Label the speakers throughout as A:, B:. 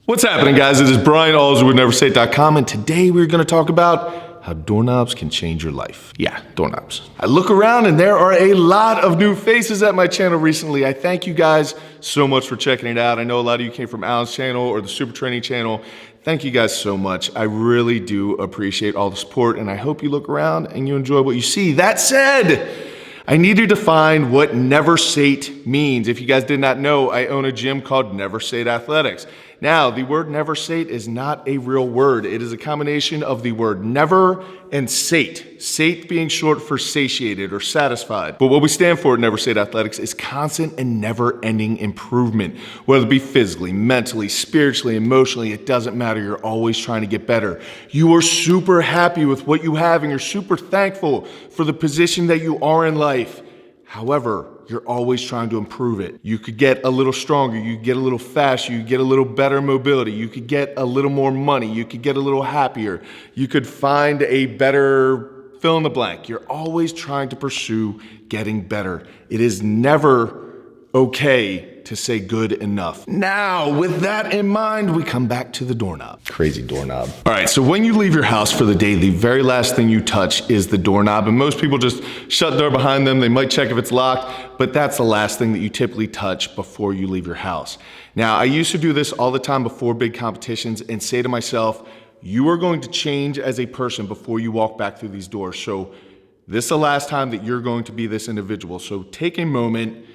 A: What's happening, guys? It is Brian Alsruhe with NeverState.com, and today we're going to talk about how doorknobs can change your life. Yeah, doorknobs. I look around and there are a lot of new faces at my channel recently. I thank you guys so much for checking it out. I know a lot of you came from Alan's channel or the Super Training channel. Thank you guys so much. I really do appreciate all the support, and I hope you look around and you enjoy what you see. That said, I need to define what NeverSate means. If you guys did not know, I own a gym called NeverSate Athletics. Now, the word NeverSate is not a real word. It is a combination of the word never and sate. Sate being short for satiated or satisfied. But what we stand for at NeverSate Athletics is constant and never-ending improvement. Whether it be physically, mentally, spiritually, emotionally, it doesn't matter. You're always trying to get better. You are super happy with what you have and you're super thankful for the position that you are in life. However, you're always trying to improve it. You could get a little stronger, you could get a little faster, you could get a little better mobility, you could get a little more money, you could get a little happier, you could find a better fill in the blank. You're always trying to pursue getting better. It is never okay to say good enough. Now, with that in mind, we come back to the doorknob. Crazy doorknob. All right, so when you leave your house for the day, the very last thing you touch is the doorknob, and most people just shut the door behind them. They might check if it's locked, but that's the last thing that you typically touch before you leave your house. Now, I used to do this all the time before big competitions and say to myself, you are going to change as a person before you walk back through these doors. So this is the last time that you're going to be this individual. So take a moment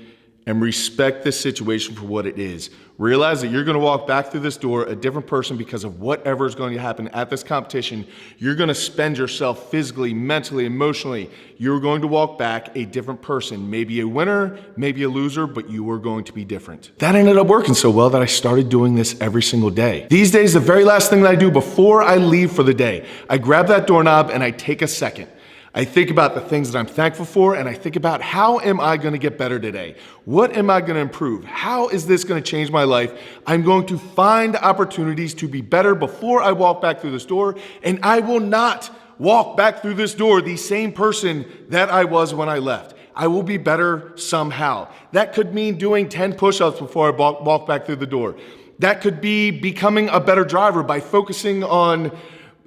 A: and respect this situation for what it is. Realize that you're gonna walk back through this door a different person because of whatever is going to happen at this competition. You're gonna spend yourself physically, mentally, emotionally. You're going to walk back a different person. Maybe a winner, maybe a loser, but you are going to be different. That ended up working so well that I started doing this every single day. These days, the very last thing that I do before I leave for the day, I grab that doorknob and I take a second. I think about the things that I'm thankful for, and I think about how am I gonna get better today? What am I gonna improve? How is this gonna change my life? I'm going to find opportunities to be better before I walk back through this door, and I will not walk back through this door the same person that I was when I left. I will be better somehow. That could mean doing 10 push-ups before I walk back through the door. That could be becoming a better driver by focusing on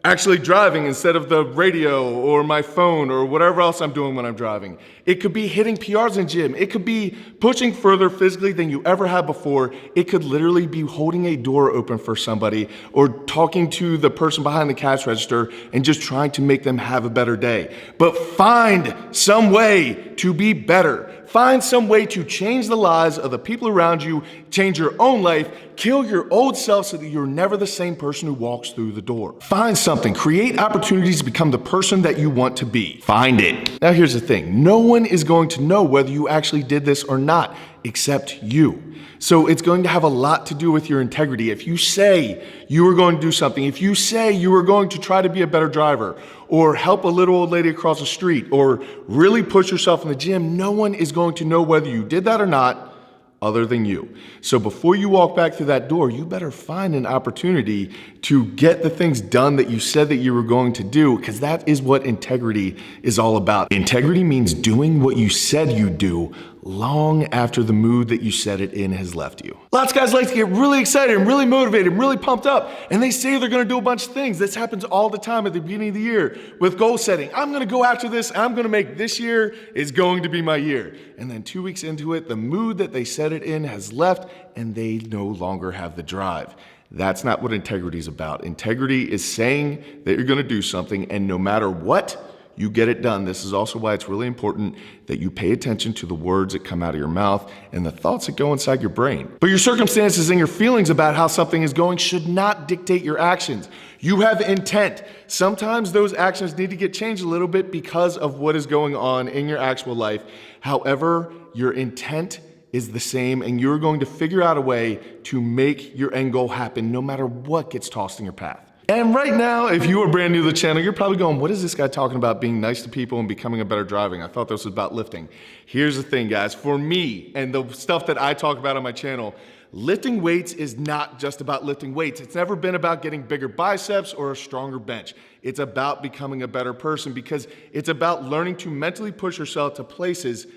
A: actually driving instead of the radio or my phone or whatever else I'm doing when I'm driving. It could be hitting PRs in gym. It could be pushing further physically than you ever have before. It could literally be holding a door open for somebody or talking to the person behind the cash register and just trying to make them have a better day. But find some way to be better. Find some way to change the lives of the people around you, change your own life, kill your old self so that you're never the same person who walks through the door. Find something, create opportunities to become the person that you want to be. Find it. Now here's the thing, no one is going to know whether you actually did this or not, except you. So it's going to have a lot to do with your integrity. If you say you are going to do something, if you say you are going to try to be a better driver, or help a little old lady across the street, or really push yourself in the gym, no one is going to know whether you did that or not other than you. So before you walk back through that door, you better find an opportunity to get the things done that you said that you were going to do, because that is what integrity is all about. Integrity means doing what you said you'd do long after the mood that you said it in has left you. Lots of guys like to get really excited and really motivated and really pumped up, and they say they're gonna do a bunch of things. This happens all the time at the beginning of the year with goal setting. I'm gonna go after this, and I'm gonna make this year is going to be my year. And then 2 weeks into it, the mood that they said it in has left, and they no longer have the drive. That's not what integrity is about. Integrity is saying that you're gonna do something, and no matter what, you get it done. This is also why it's really important that you pay attention to the words that come out of your mouth and the thoughts that go inside your brain. But your circumstances and your feelings about how something is going should not dictate your actions. You have intent. Sometimes those actions need to get changed a little bit because of what is going on in your actual life. However, your intent is the same, and you're going to figure out a way to make your end goal happen no matter what gets tossed in your path. And right now, if you are brand new to the channel, you're probably going, what is this guy talking about being nice to people and becoming a better driving? I thought this was about lifting. Here's the thing, guys. For me and the stuff that I talk about on my channel, lifting weights is not just about lifting weights. It's never been about getting bigger biceps or a stronger bench. It's about becoming a better person, because it's about learning to mentally push yourself to places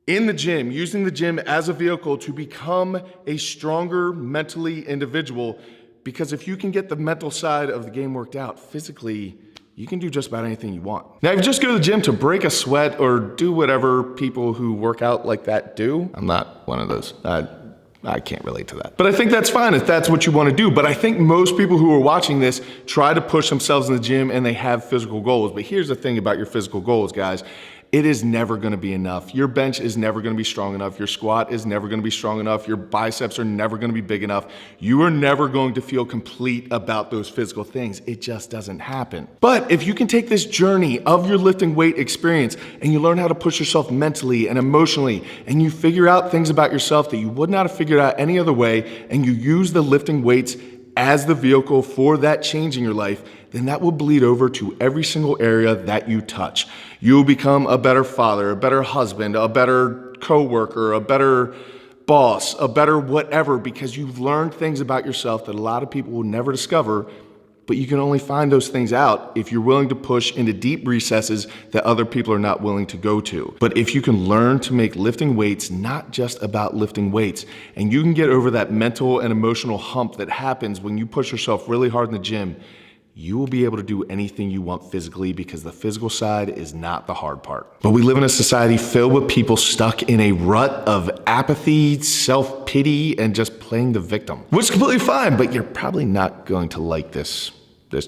A: in the gym, using the gym as a vehicle to become a stronger mentally individual Because if you can get the mental side of the game worked out, physically, you can do just about anything you want. Now, if you just go to the gym to break a sweat or do whatever people who work out like that do, I'm not one of those. I can't relate to that. But I think that's fine if that's what you want to do. But I think most people who are watching this try to push themselves in the gym and they have physical goals. But here's the thing about your physical goals, guys. It is never gonna be enough. Your bench is never gonna be strong enough. Your squat is never gonna be strong enough. Your biceps are never gonna be big enough. You are never going to feel complete about those physical things. It just doesn't happen. But if you can take this journey of your lifting weight experience and you learn how to push yourself mentally and emotionally, and you figure out things about yourself that you would not have figured out any other way, and you use the lifting weights as the vehicle for that change in your life, then that will bleed over to every single area that you touch. You'll become a better father, a better husband, a better coworker, a better boss, a better whatever, because you've learned things about yourself that a lot of people will never discover, but you can only find those things out if you're willing to push into deep recesses that other people are not willing to go to. But if you can learn to make lifting weights not just about lifting weights, and you can get over that mental and emotional hump that happens when you push yourself really hard in the gym, you will be able to do anything you want physically, because the physical side is not the hard part. But we live in a society filled with people stuck in a rut of apathy, self-pity, and just playing the victim, which is completely fine, but you're probably not going to like this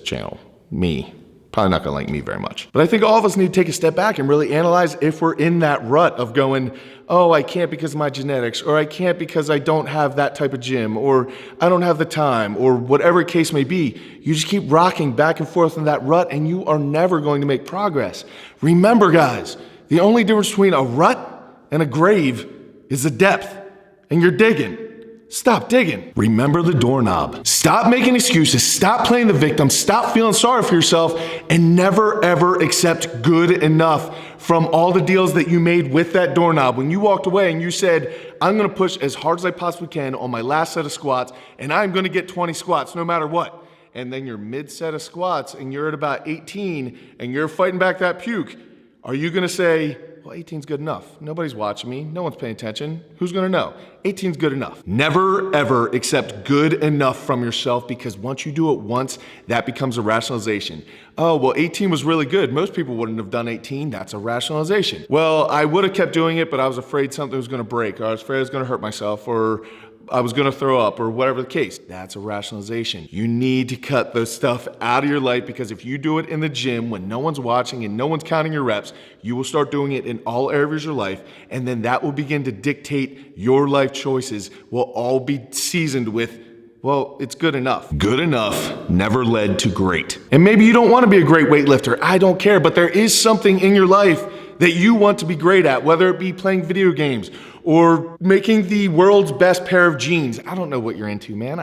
A: channel, me. Probably not gonna like me very much. But I think all of us need to take a step back and really analyze if we're in that rut of going, oh, I can't because of my genetics, or I can't because I don't have that type of gym, or I don't have the time, or whatever case may be. You just keep rocking back and forth in that rut and you are never going to make progress. Remember, guys, the only difference between a rut and a grave is the depth, and you're digging. Stop digging. Remember the doorknob. Stop making excuses. Stop playing the victim. Stop feeling sorry for yourself, and never ever accept good enough from all the deals that you made with that doorknob. When you walked away and you said, I'm gonna push as hard as I possibly can on my last set of squats, and I'm gonna get 20 squats no matter what. And then you're mid set of squats and you're at about 18 and you're fighting back that puke. Are you gonna say, well, 18's good enough. Nobody's watching me. No one's paying attention. Who's gonna know? 18's good enough. Never, ever accept good enough from yourself, because once you do it once, that becomes a rationalization. Oh, well, 18 was really good. Most people wouldn't have done 18. That's a rationalization. Well, I would have kept doing it, but I was afraid something was gonna break, or I was afraid I was gonna hurt myself, or I was gonna throw up, or whatever the case. That's a rationalization. You need to cut those stuff out of your life, because if you do it in the gym when no one's watching and no one's counting your reps, you will start doing it in all areas of your life, and then that will begin to dictate your life choices. Will all be seasoned with, well, it's good enough. Good enough never led to great. And maybe you don't want to be a great weightlifter. I don't care, but there is something in your life that you want to be great at, whether it be playing video games or making the world's best pair of jeans. I don't know what you're into, man.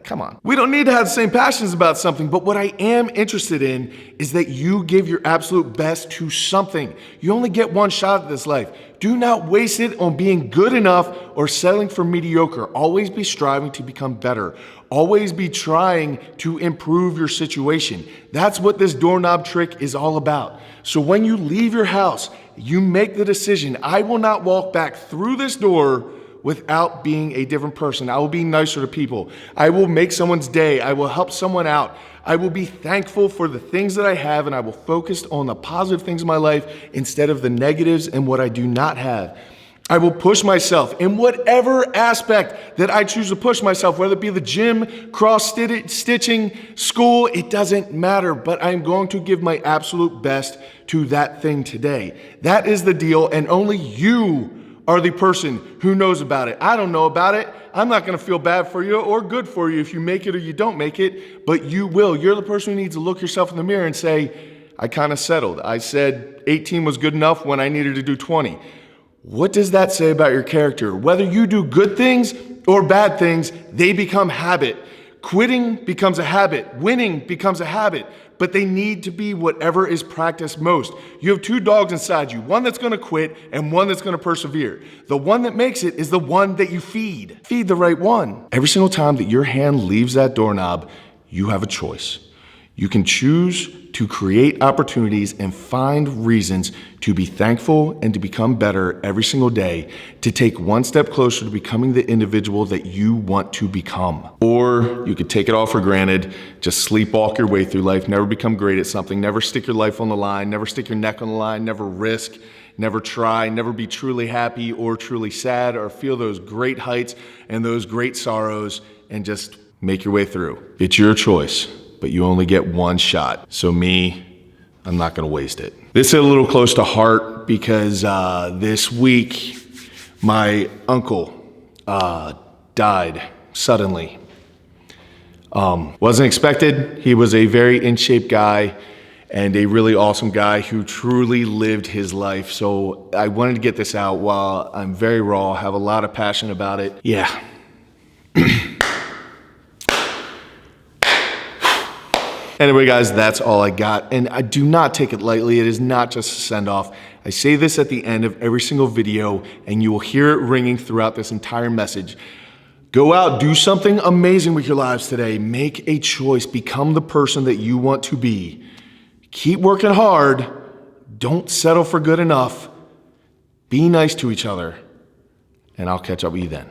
A: Come on. We don't need to have the same passions about something, but what I am interested in is that you give your absolute best to something. You only get one shot at this life. Do not waste it on being good enough or settling for mediocre. Always be striving to become better. Always be trying to improve your situation. That's what this doorknob trick is all about. So when you leave your house, you make the decision, I will not walk back through this door without being a different person. I will be nicer to people. I will make someone's day. I will help someone out. I will be thankful for the things that I have, and I will focus on the positive things in my life instead of the negatives and what I do not have. I will push myself in whatever aspect that I choose to push myself, whether it be the gym, cross-stitching, school, it doesn't matter, but I'm going to give my absolute best to that thing today. That is the deal, and only you are the person who knows about it. I don't know about it. I'm not gonna feel bad for you or good for you if you make it or you don't make it, but you will. You're the person who needs to look yourself in the mirror and say, I kind of settled. I said 18 was good enough when I needed to do 20. What does that say about your character? Whether you do good things or bad things, they become habit. Quitting becomes a habit. Winning becomes a habit. But they need to be whatever is practiced most. You have two dogs inside you, one that's gonna quit and one that's gonna persevere. The one that makes it is the one that you feed. Feed the right one. Every single time that your hand leaves that doorknob, you have a choice. You can choose to create opportunities and find reasons to be thankful and to become better every single day, to take one step closer to becoming the individual that you want to become. Or you could take it all for granted, just sleepwalk your way through life, never become great at something, never stick your life on the line, never stick your neck on the line, never risk, never try, never be truly happy or truly sad, or feel those great heights and those great sorrows, and just make your way through. It's your choice, but you only get one shot. So me, I'm not gonna waste it. This is a little close to heart because this week, my uncle died suddenly. Wasn't expected. He was a very in shape guy and a really awesome guy who truly lived his life. So I wanted to get this out while I'm very raw, have a lot of passion about it. Yeah. Anyway, guys, that's all I got. And I do not take it lightly. It is not just a send off. I say this at the end of every single video, and you will hear it ringing throughout this entire message. Go out, do something amazing with your lives today. Make a choice, become the person that you want to be. Keep working hard. Don't settle for good enough. Be nice to each other. And I'll catch up with you then.